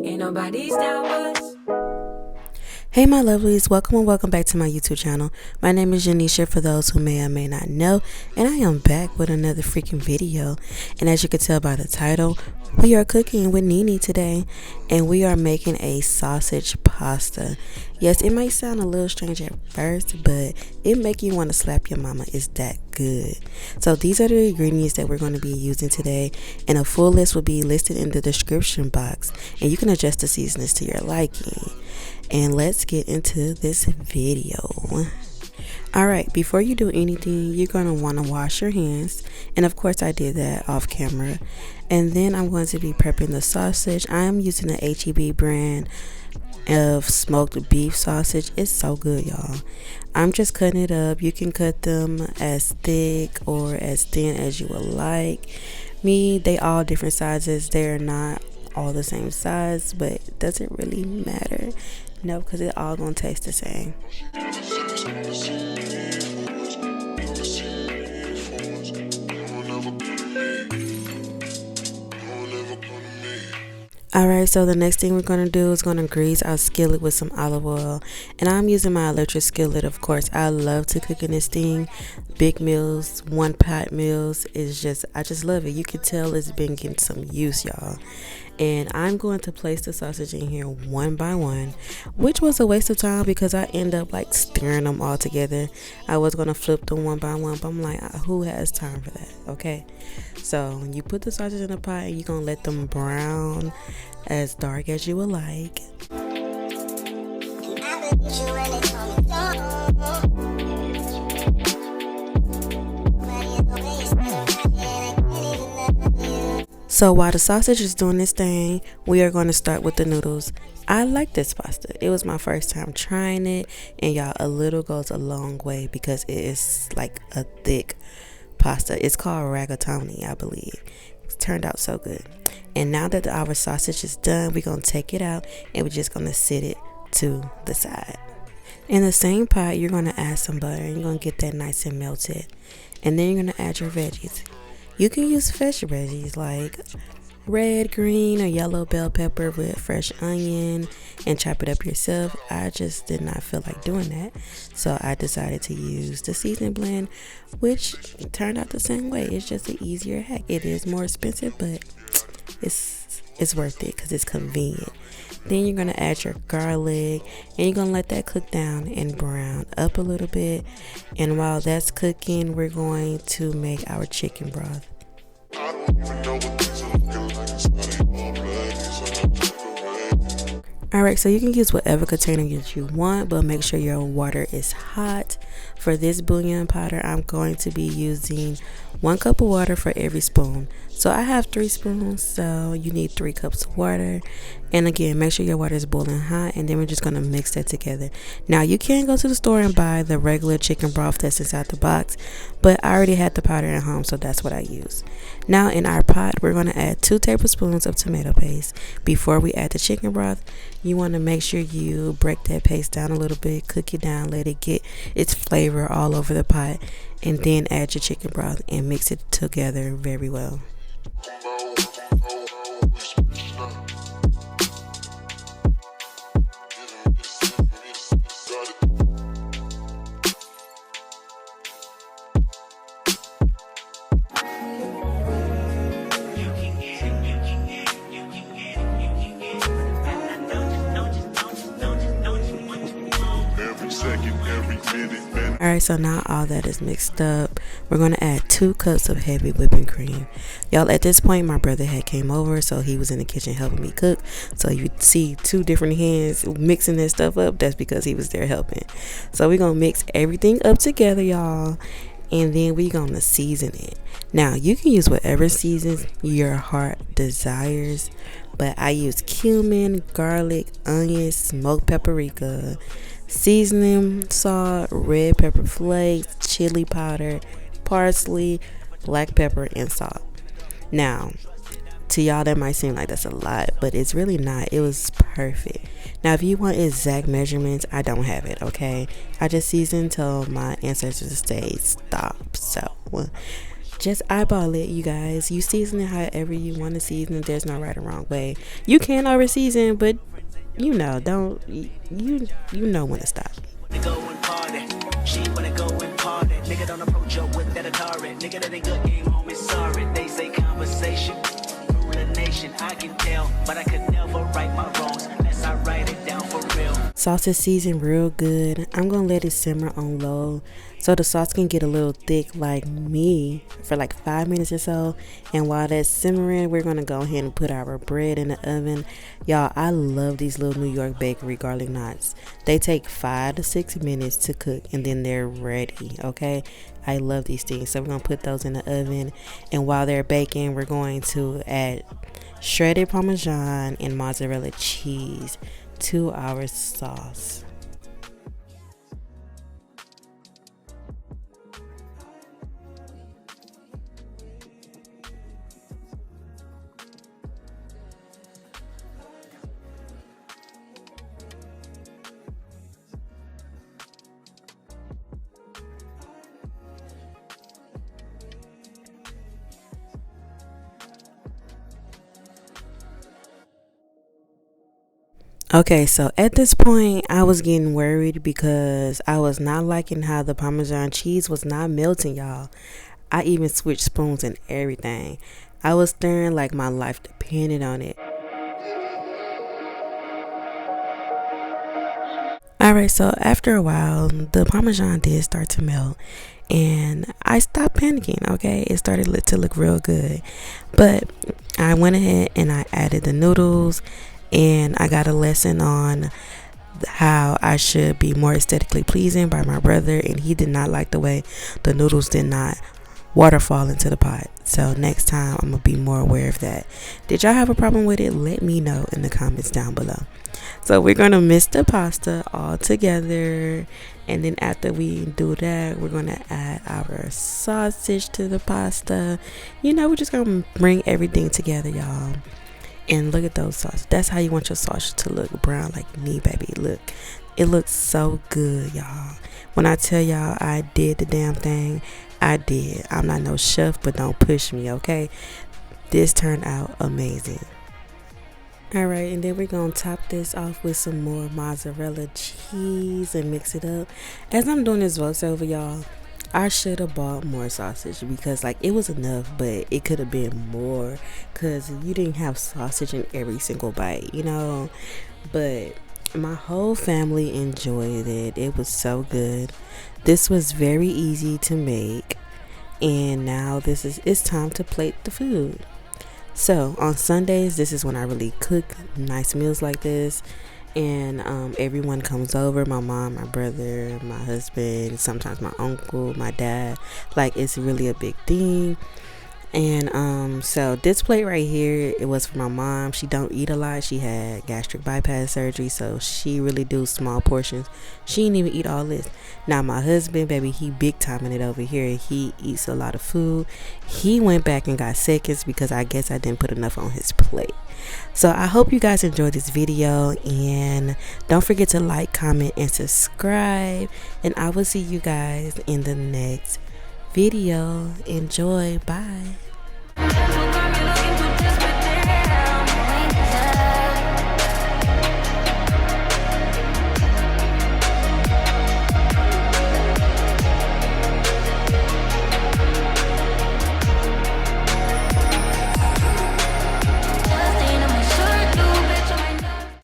Ain't nobody's down but us. Hey my lovelies, welcome and welcome back to my YouTube channel. My name is Djanesha for those who may or may not know, and I am back with another freaking video. And as you can tell by the title, we are cooking with Nene today, and we are making a sausage pasta. Yes, it might sound a little strange at first, but it make you want to slap your mama. It's that good. So these are the ingredients that we're going to be using today, and a full list will be listed in the description box, and you can adjust the seasonings to your liking. And let's get into this video. Alright, before you do anything, you're going to want to wash your hands. And of course I did that off camera. And then I'm going to be prepping the sausage. I am using the HEB brand of smoked beef sausage. It's so good, y'all. I'm just cutting it up. You can cut them as thick or as thin as you would like. They all different sizes. They're not all the same size, but it doesn't really matter. No, because it all gonna taste the same. Alright, so the next thing we're going to do is going to grease our skillet with some olive oil. And I'm using my electric skillet, of course. I love to cook in this thing. Big meals, one pot meals is just, I just love it. You can tell it's been getting some use, y'all. And I'm going to place the sausage in here one by one, which was a waste of time because I end up like stirring them all together. I was going to flip them one by one, but I'm like, who has time for that? Okay. So you put the sausage in the pot and you're going to let them brown as dark as you would like. So while the sausage is doing this thing, we are going to start with the noodles. I like this pasta. It was my first time trying it, and y'all, a little goes a long way because it is like a thick pasta. It's called rigatoni, I believe. It's turned out so good. And now that our sausage is done, we're going to take it out and we're just going to sit it to the side. In the same pot, you're going to add some butter and you're going to get that nice and melted. And then you're going to add your veggies. You can use fresh veggies like red, green, or yellow bell pepper with fresh onion and chop it up yourself. I just did not feel like doing that, so I decided to use the seasoning blend, which turned out the same way. It's just an easier hack. It is more expensive, but it's worth it because it's convenient. Then you're going to add your garlic and you're going to let that cook down and brown up a little bit. And while that's cooking, we're going to make our chicken broth. Alright, so you can use whatever container that you want, but make sure your water is hot. For this bouillon powder, I'm going to be using 1 cup of water for every spoon. So I have 3 spoons, so you need 3 cups of water. And again, make sure your water is boiling hot, and then we're just going to mix that together. Now, you can go to the store and buy the regular chicken broth that's inside the box, but I already had the powder at home, so that's what I use. Now, in our pot, we're going to add 2 tablespoons of tomato paste. Before we add the chicken broth, you want to make sure you break that paste down a little bit, cook it down, let it get its flavor all over the pot, and then add your chicken broth and mix it together very well. Alright, so now all that is mixed up, we're going to add 2 cups of heavy whipping cream. Y'all, at this point, my brother had came over, so he was in the kitchen helping me cook. So you see 2 different hands mixing that stuff up. That's because he was there helping. So we're going to mix everything up together, y'all, and then we're going to season it. Now, you can use whatever seasons your heart desires, but I use cumin, garlic, onion, smoked paprika, seasoning salt, red pepper flakes, chili powder, parsley, black pepper, and salt. Now, to y'all that might seem like that's a lot, but it's really not. It was perfect. Now, if you want exact measurements, I don't have it, okay? I just seasoned till my ancestors say stop. So Just eyeball it, you guys. You season it however you want to season it. There's no right or wrong way. You can over season, but you know, don't you know when to stop. She wanna go and party. Nigga don't approach her with that Atari. Nigga that ain't good game home is sorry. They say conversation rule a nation. I can tell, but I could never right my wrongs unless I write it down for real. Sauce is seasoned real good. I'm gonna let it simmer on low so the sauce can get a little thick like me for like 5 minutes or so. And while that's simmering, we're gonna go ahead and put our bread in the oven. Y'all, I love these little New York bakery garlic knots. They take 5 to 6 minutes to cook and then they're ready. Okay, I love these things. So we're gonna put those in the oven, and while they're baking, we're going to add shredded Parmesan and mozzarella cheese to our sauce. Okay, so at this point, I was getting worried because I was not liking how the Parmesan cheese was not melting, y'all. I even switched spoons and everything. I was stirring like my life depended on it. Alright, so after a while, the Parmesan did start to melt. And I stopped panicking, okay? It started to look real good. But I went ahead and I added the noodles. And I got a lesson on how I should be more aesthetically pleasing by my brother, and he did not like the way the noodles did not waterfall into the pot. So next time I'm gonna be more aware of that. Did y'all have a problem with it? Let me know in the comments down below. So we're gonna mix the pasta all together, and then after we do that, we're gonna add our sausage to the pasta. You know, we're just gonna bring everything together, y'all. And look at those sauces. That's how you want your sausage to look, brown like me, baby. Look, it looks so good, y'all. When I tell y'all I did the damn thing, I did. I'm not no chef, but don't push me, okay? This turned out amazing. Alright, and then we're gonna top this off with some more mozzarella cheese and mix it up. As I'm doing this voiceover, y'all, I should have bought more sausage because like it was enough, but it could have been more because you didn't have sausage in every single bite, you know. But my whole family enjoyed it. It was so good. This was very easy to make, and now it's time to plate the food. So on Sundays, this is when I really cook nice meals like this. And everyone comes over, my mom, my brother, my husband, sometimes my uncle, my dad. Like, it's really a big thing. And so this plate right here, it was for my mom. She don't eat a lot. She had gastric bypass surgery, so she really do small portions. She didn't even eat all this. Now my husband, baby, he big timing it over here. He eats a lot of food. He went back and got seconds because I guess I didn't put enough on his plate. So I hope you guys enjoyed this video, and don't forget to like, comment, and subscribe, and I will see you guys in the next video. Enjoy. Bye.